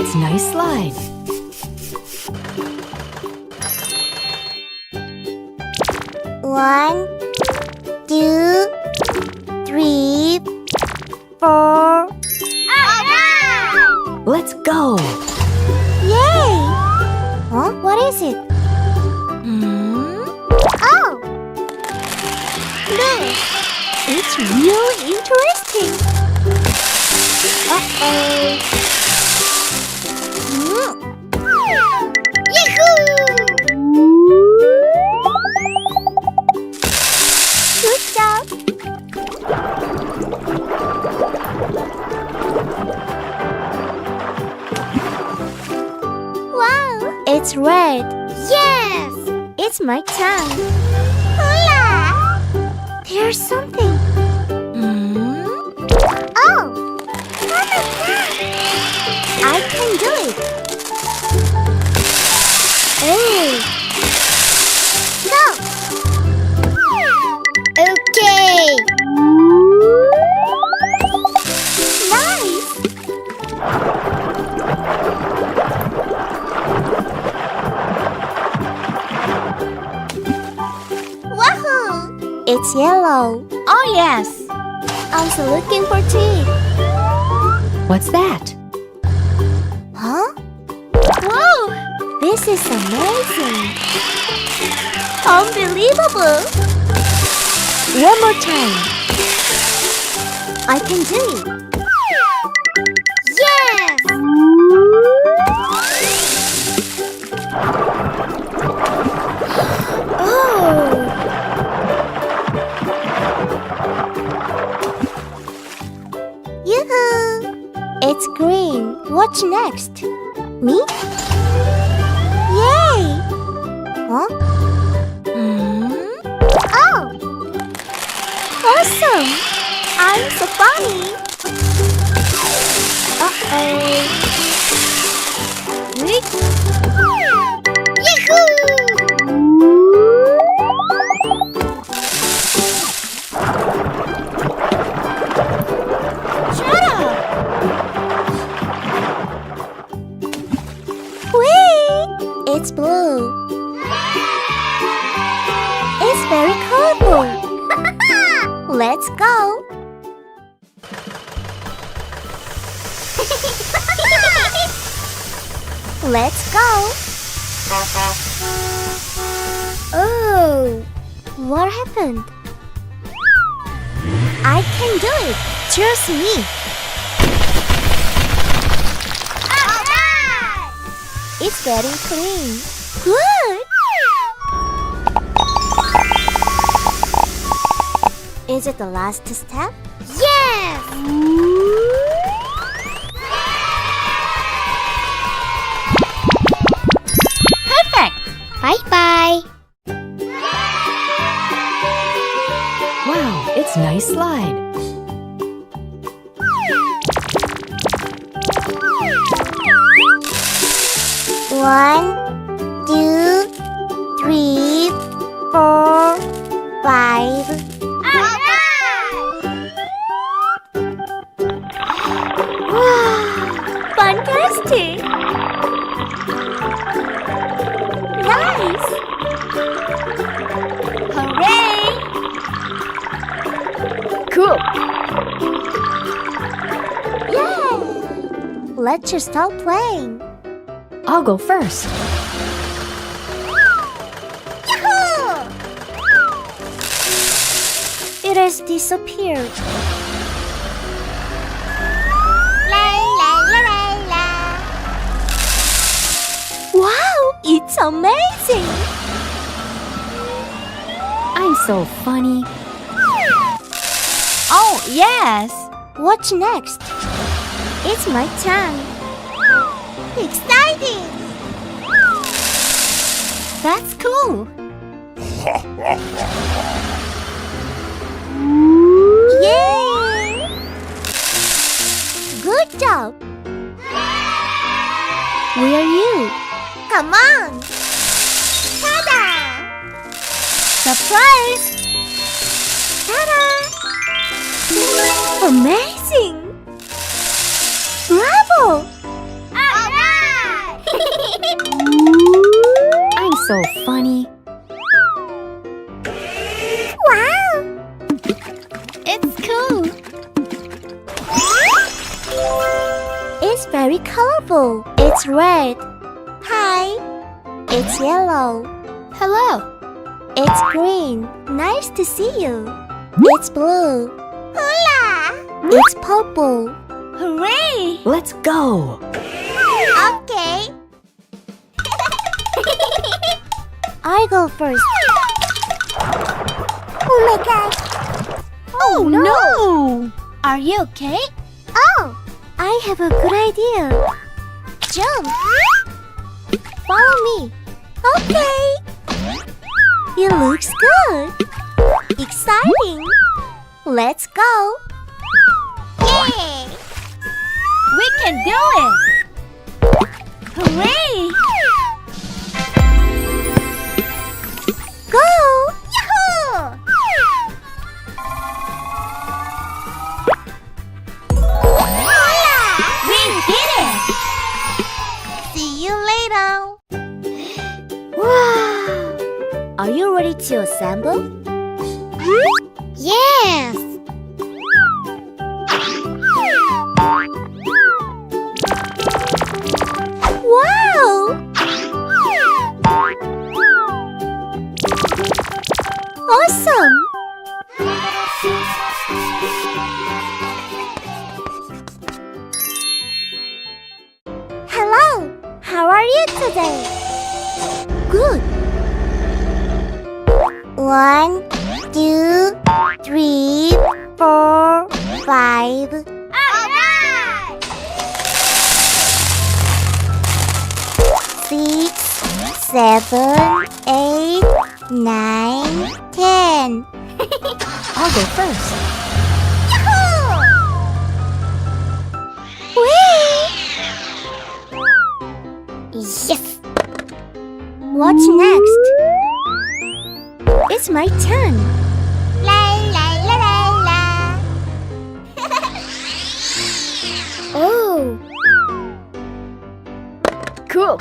it's nice slide. One, two, three, four. Let's go. Yay! Huh? What is it? Oh! Look! It's really interesting. Uh-oh. Yahoo! Good job. Wow! It's red. Yes! It's my tongue. Hola! There's something. Oh! I can do it. Oh! Go! Okay! Nice! Wahoo! It's yellow. Oh, yes. Also looking for teeth. What's that? Huh? Whoa! This is amazing. Unbelievable! One more time. I can do it. Yes! Oh! Yoo-hoo! It's green. What's next? Me? Yay! Huh? Oh! Awesome! I'm so funny! Uh-oh! Yahoo! Shut up! Whee! It's blue. It's very colorful. Let's go. Let's go. Oh, what happened? I can do it. Trust me. It's getting clean. Good. Is it the last step? Yes! Perfect! Bye-bye. Wow, it's nice slide. One, two, three, four, five. Wow! Fantastic! Nice! Hooray! Cool! Yay! Let's just start playing. I'll go first. Yahoo! It has disappeared. Wow, it's amazing! I'm so funny. Oh, yes! What's next? It's my turn. Exciting! That's cool! Yay! Good job! Where are you? Come on! Ta-da! Surprise! Ta-da! Amazing! Bravo! so funny. Wow! It's cool. It's very colorful. It's red. Hi. It's yellow. Hello. It's green. Nice to see you. It's blue. Hola! It's purple. Hooray! Let's go. Okay. I go first. Oh my god. Oh no! Are you okay? Oh, I have a good idea. Jump. Follow me. Okay. It looks good. Exciting. Let's go. Yay! We can do it! Hooray! Go! Yahoo! We did it! See you later. Wow! Are you ready to assemble? Yes! Wow! Awesome! Hello! How are you today? Good! 1, 2, 3, 4, 5. Alright! 6, 7, 8, 9, 10. I'll go first. Yahoo! Whee! Yes! What's next? It's my turn. La la la la la. Oh. Cool.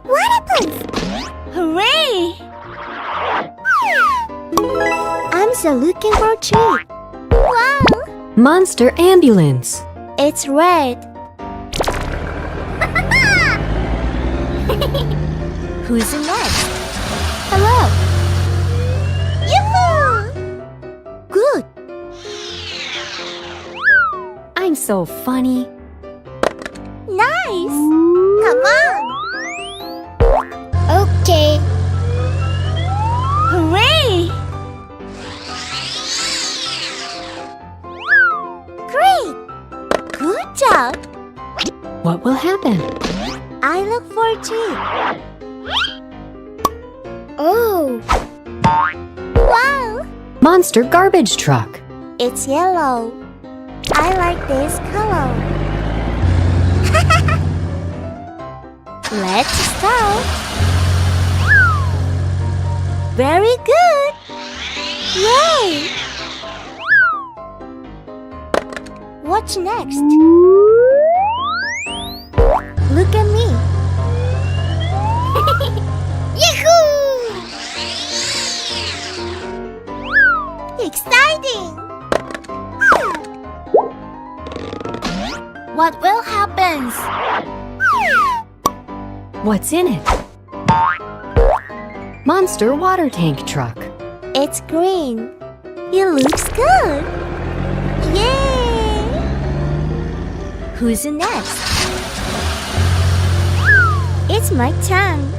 What happens? Hooray! I'm still looking for a tree. Wow. Monster ambulance. It's red. Who's next? Hello. Yoo-hoo! Good. I'm so funny. Nice. Come on. Okay. Hooray! Great. Good job. What will happen? I look for a tree. Oh. Wow. Monster garbage truck. It's yellow. I like this color. Let's start. Very good. Yay! What's next? Look at me. Yahoo! Exciting! What will happen? What's in it? Monster water tank truck. It's green. It looks good. Yay! Who's next? It's my turn.